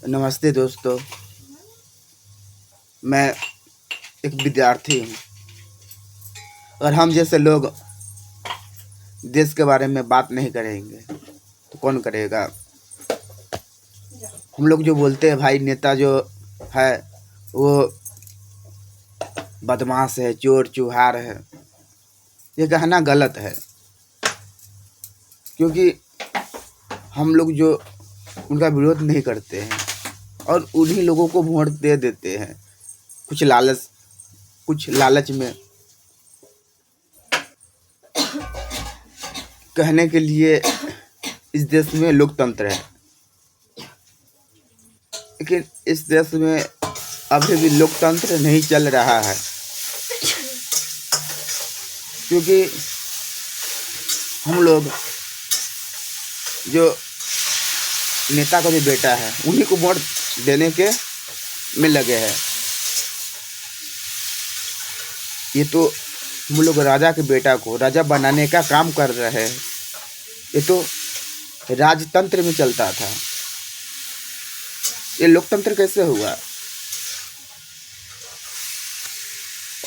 नमस्ते दोस्तों। मैं एक विद्यार्थी हूँ। और हम जैसे लोग देश के बारे में बात नहीं करेंगे तो कौन करेगा। हम लोग जो बोलते हैं भाई नेता जो है वो बदमाश है, चोर चुहार है, ये कहना गलत है। क्योंकि हम लोग जो उनका विरोध नहीं करते हैं और उन्हीं लोगों को वोट दे देते हैं कुछ लालच में, कहने के लिए इस देश में लोकतंत्र है। लेकिन इस देश में अभी भी लोकतंत्र नहीं चल रहा है, क्योंकि हम लोग जो नेता का जो बेटा है उन्हीं को वोट देने के में लगे हैं। ये तो हम लोग राजा के बेटा को राजा बनाने का काम कर रहे हैं। ये तो राजतंत्र में चलता था, ये लोकतंत्र कैसे हुआ।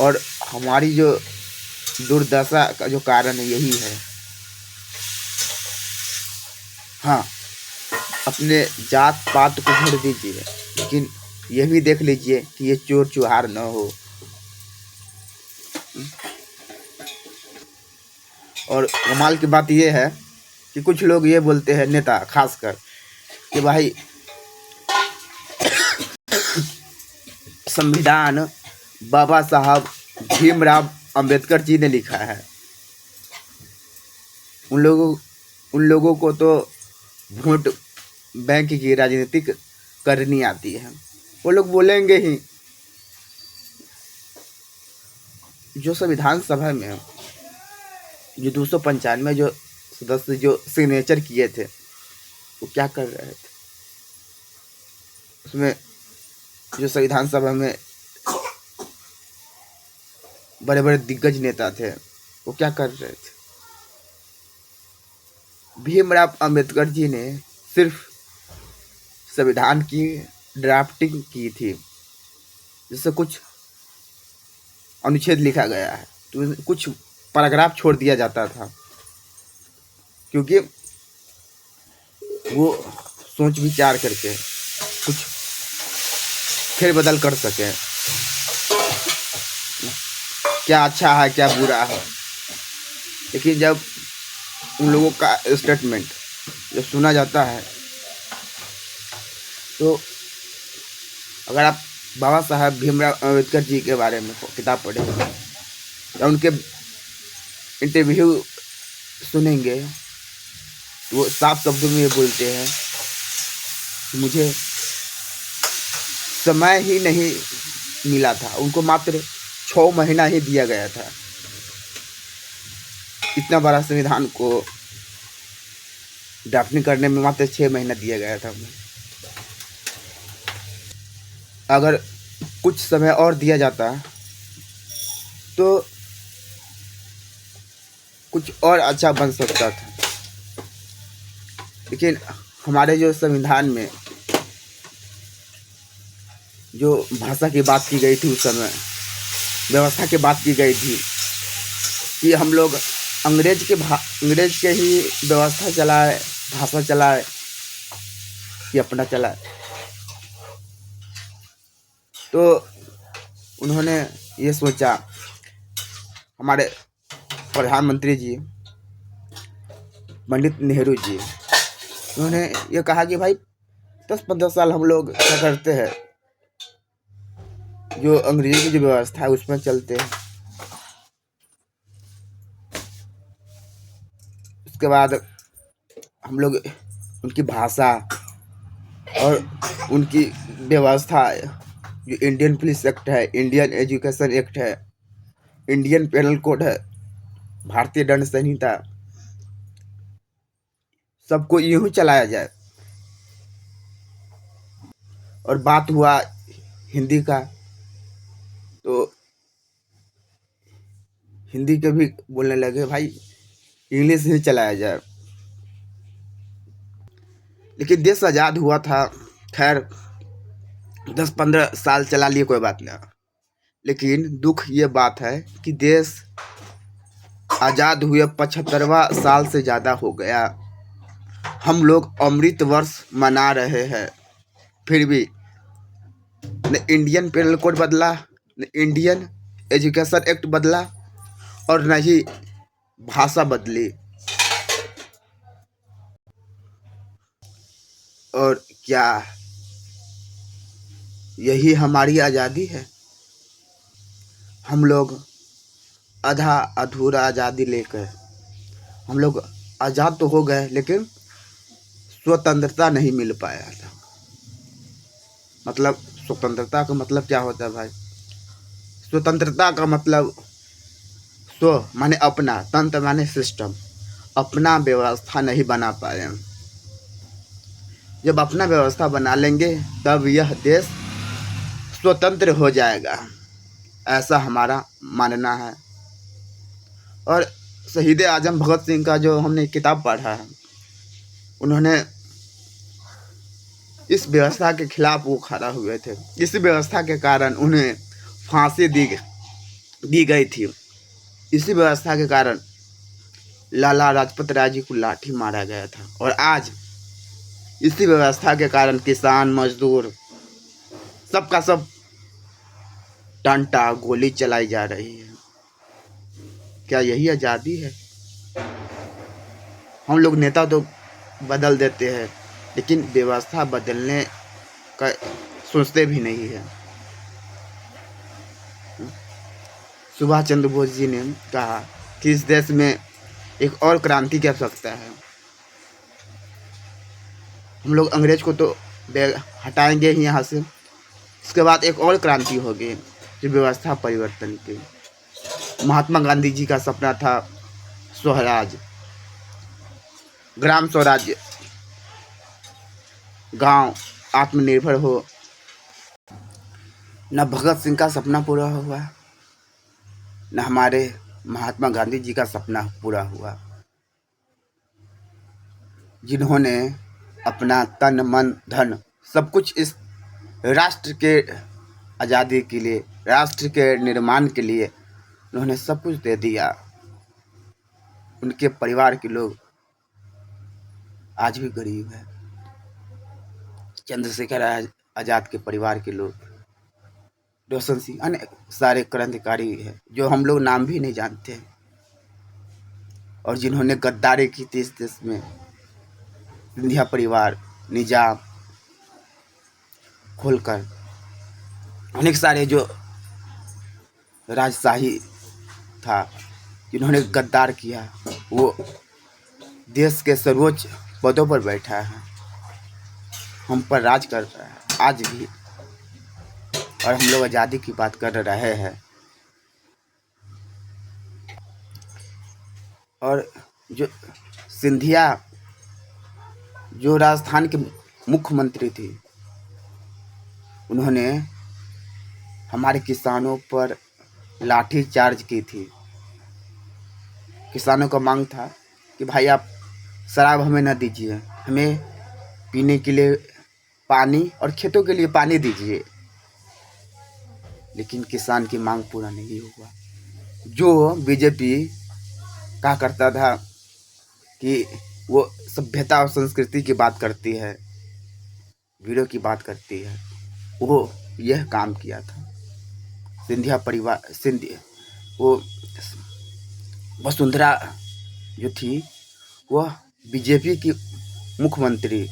और हमारी जो दुर्दशा का जो कारण है यही है। हाँ, अपने जात पात को छोड़ दीजिए, लेकिन यह भी देख लीजिए कि ये चोर चुहार न हो। और कमाल की बात यह है कि कुछ लोग ये बोलते हैं, नेता खासकर, कि भाई संविधान बाबा साहब भीमराव अंबेडकर जी ने लिखा है। उन लोगों को तो वोट बैंक की राजनीति करनी आती है। वो लोग बोलेंगे ही। जो संविधान सभा में जो 295 जो सदस्य जो सिग्नेचर किए थे वो क्या कर रहे थे। उसमें जो संविधान सभा में बड़े बड़े दिग्गज नेता थे वो क्या कर रहे थे। भीमराव अंबेडकर जी ने सिर्फ संविधान की ड्राफ्टिंग की थी, जिससे कुछ अनुच्छेद लिखा गया है तो कुछ पैराग्राफ छोड़ दिया जाता था, क्योंकि वो सोच विचार करके कुछ फेरबदल कर सके, क्या अच्छा है क्या बुरा है। लेकिन जब उन लोगों का स्टेटमेंट जब सुना जाता है तो अगर आप बाबा साहब भीमराव अंबेडकर जी के बारे में किताब पढ़ेंगे या उनके इंटरव्यू सुनेंगे तो वो साफ शब्दों में ये बोलते हैं कि मुझे समय ही नहीं मिला था। उनको मात्र 6 महीना ही दिया गया था। इतना बड़ा संविधान को ड्राफ्टिंग करने में मात्र 6 महीना दिया गया था उन्हें। अगर कुछ समय और दिया जाता तो कुछ और अच्छा बन सकता था। लेकिन हमारे जो संविधान में जो भाषा की बात की गई थी, उस समय व्यवस्था की बात की गई थी कि हम लोग अंग्रेज के ही व्यवस्था चलाए, भाषा चलाए कि अपना चलाए। तो उन्होंने ये सोचा, हमारे प्रधानमंत्री जी पंडित नेहरू जी, उन्होंने ये कहा कि भाई 10-15 साल हम लोग क्या करते हैं, जो अंग्रेजी की जो व्यवस्था है उसमें चलते हैं। उसके बाद हम लोग उनकी भाषा और उनकी व्यवस्था, जो इंडियन पुलिस एक्ट है, इंडियन एजुकेशन एक्ट है, इंडियन पेनल कोड है, भारतीय दंड संहिता, सबको यूं ही चलाया जाए। और बात हुआ हिंदी का, तो हिंदी के भी बोलने लगे भाई इंग्लिश ही चलाया जाए। लेकिन देश आज़ाद हुआ था खैर 10-15 साल चला लिए कोई बात नहीं, लेकिन दुख ये बात है कि देश आज़ाद हुए 75वां साल से ज़्यादा हो गया। हम लोग अमृत वर्ष मना रहे हैं, फिर भी न इंडियन पेनल कोड बदला, न इंडियन एजुकेशन एक्ट बदला, और न ही भाषा बदली। और क्या यही हमारी आज़ादी है? हम लोग आधा अधूरा आज़ादी लेकर हम लोग आज़ाद तो हो गए, लेकिन स्वतंत्रता नहीं मिल पाया था। मतलब स्वतंत्रता का मतलब क्या होता है भाई? स्वतंत्रता का मतलब स्व माने अपना, तंत्र माने सिस्टम, अपना व्यवस्था नहीं बना पाए। जब अपना व्यवस्था बना लेंगे तब यह देश स्वतंत्र हो जाएगा, ऐसा हमारा मानना है। और शहीद आजम भगत सिंह का जो हमने किताब पढ़ा है, उन्होंने इस व्यवस्था के खिलाफ वो खड़ा हुए थे। इस व्यवस्था के कारण उन्हें फांसी दी गई थी। इसी व्यवस्था के कारण लाला लाजपत राय जी को लाठी मारा गया था। और आज इसी व्यवस्था के कारण किसान मजदूर सबका सब डंडा गोली चलाई जा रही है। क्या यही आज़ादी है? हम लोग नेता तो बदल देते हैं, लेकिन व्यवस्था बदलने का सोचते भी नहीं है। सुभाष चंद्र बोस जी ने कहा कि इस देश में एक और क्रांति की आवश्यकता है। हम लोग अंग्रेज को तो हटाएंगे ही यहाँ से, उसके बाद एक और क्रांति होगी जो व्यवस्था परिवर्तन की। महात्मा गांधी जी का सपना था स्वराज, ग्राम स्वराज्य, गांव आत्मनिर्भर हो। न भगत सिंह का सपना पूरा हुआ, न हमारे महात्मा गांधी जी का सपना पूरा हुआ, जिन्होंने अपना तन मन धन सब कुछ इस राष्ट्र के आज़ादी के लिए, राष्ट्र के निर्माण के लिए उन्होंने सब कुछ दे दिया। उनके परिवार के लोग आज भी गरीब हैं। चंद्रशेखर आज़ाद के परिवार के लोग, रोशन सिंह, अनेक सारे क्रांतिकारी हैं जो हम लोग नाम भी नहीं जानते, और जिन्होंने गद्दारी की थी इस देश में। सिंधिया परिवार, निजाम, खोलकर, अनेक सारे जो राजशाही था जिन्होंने गद्दार किया, वो देश के सर्वोच्च पदों पर बैठा है, हम पर राज कर रहा है आज भी। और हम लोग आज़ादी की बात कर रहे हैं। और जो सिंधिया जो राजस्थान के मुख्यमंत्री थी, उन्होंने हमारे किसानों पर लाठी चार्ज की थी। किसानों का मांग था कि भाई आप शराब हमें न दीजिए, हमें पीने के लिए पानी और खेतों के लिए पानी दीजिए। लेकिन किसान की मांग पूरा नहीं हुआ। जो बीजेपी कहा करता था कि वो सभ्यता और संस्कृति की बात करती है, वीरों की बात करती है, वो यह काम किया था। सिंधिया परिवार, वो वसुंधरा जो थी वह बीजेपी की मुख्यमंत्री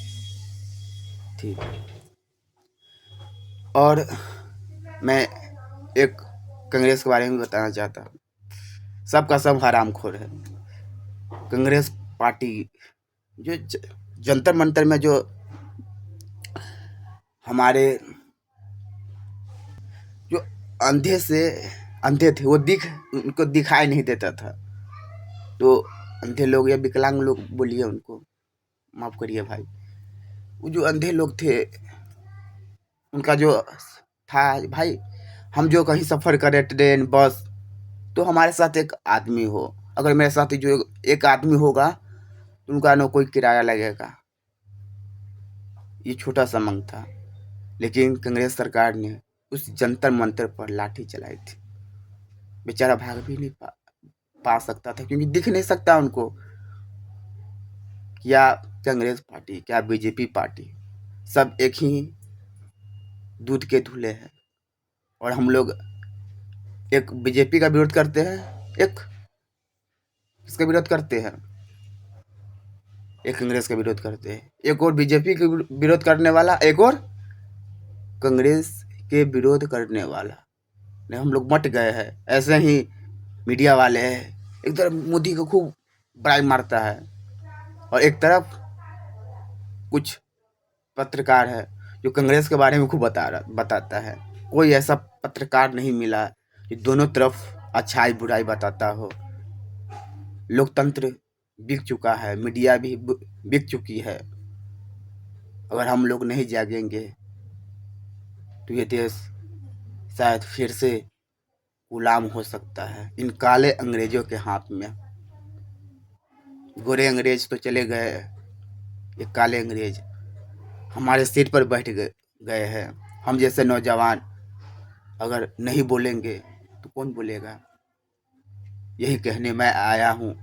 थी। और मैं एक कांग्रेस के बारे में बताना चाहता हूँ। सबका सब हरामखोर है। कांग्रेस पार्टी जो जंतर मंतर में जो हमारे जो अंधे थे, वो उनको दिखाई नहीं देता था। तो अंधे लोग या विकलांग लोग बोलिए, उनको माफ करिए भाई, वो जो अंधे लोग थे उनका जो था भाई, हम जो कहीं सफ़र करें ट्रेन बस, तो हमारे साथ एक आदमी हो। अगर मेरे साथ जो एक आदमी होगा तो उनका ना कोई किराया लगेगा, ये छोटा सा मंग था, लेकिन कांग्रेस सरकार ने उस जंतर मंतर पर लाठी चलाई थी। बेचारा भाग भी नहीं पा सकता था, क्योंकि दिख नहीं सकता उनको। क्या कांग्रेस पार्टी, क्या बीजेपी पार्टी, सब एक ही दूध के धुले हैं। और हम लोग एक बीजेपी का विरोध करते हैं, एक किसका विरोध करते हैं, एक कांग्रेस का विरोध करते हैं, एक और बीजेपी का विरोध करने वाला, एक और कांग्रेस के विरोध करने वाला। नहीं, हम लोग मट गए हैं। ऐसे ही मीडिया वाले हैं, एक तरफ मोदी को खूब बड़ाई मारता है और एक तरफ कुछ पत्रकार है जो कांग्रेस के बारे में खूब बताता है। कोई ऐसा पत्रकार नहीं मिला जो दोनों तरफ अच्छाई बुराई बताता हो। लोकतंत्र बिक चुका है, मीडिया भी बिक चुकी है। अगर हम लोग नहीं जागेंगे तो ये देश शायद फिर से गुलाम हो सकता है इन काले अंग्रेजों के हाथ में। गोरे अंग्रेज तो चले गए, ये काले अंग्रेज हमारे सिर पर बैठ गए हैं। हम जैसे नौजवान अगर नहीं बोलेंगे तो कौन बोलेगा। यही कहने मैं आया हूँ।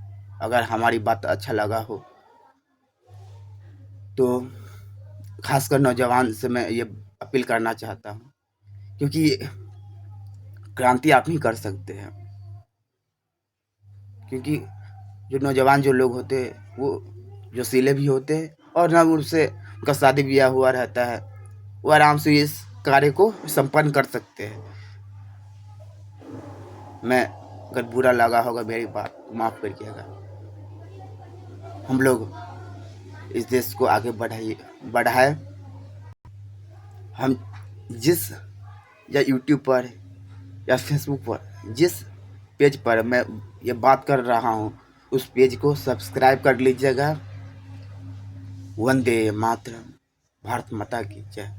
अगर हमारी बात अच्छा लगा हो तो खासकर नौजवान से मैं ये अपील करना चाहता हूँ, क्योंकि क्रांति आप ही कर सकते हैं। क्योंकि जो नौजवान जो लोग होते हैं वो जो सीले भी होते हैं, और ना उनसे उनका शादी ब्याह हुआ रहता है, वो आराम से इस कार्य को संपन्न कर सकते हैं। मैं अगर बुरा लगा होगा मेरी बात माफ़ करिएगा। हम लोग इस देश को आगे बढ़ाए। हम जिस या यूट्यूब पर या फेसबुक पर जिस पेज पर मैं ये बात कर रहा हूँ उस पेज को सब्सक्राइब कर लीजिएगा। वंदे मातरम। भारत माता की जय।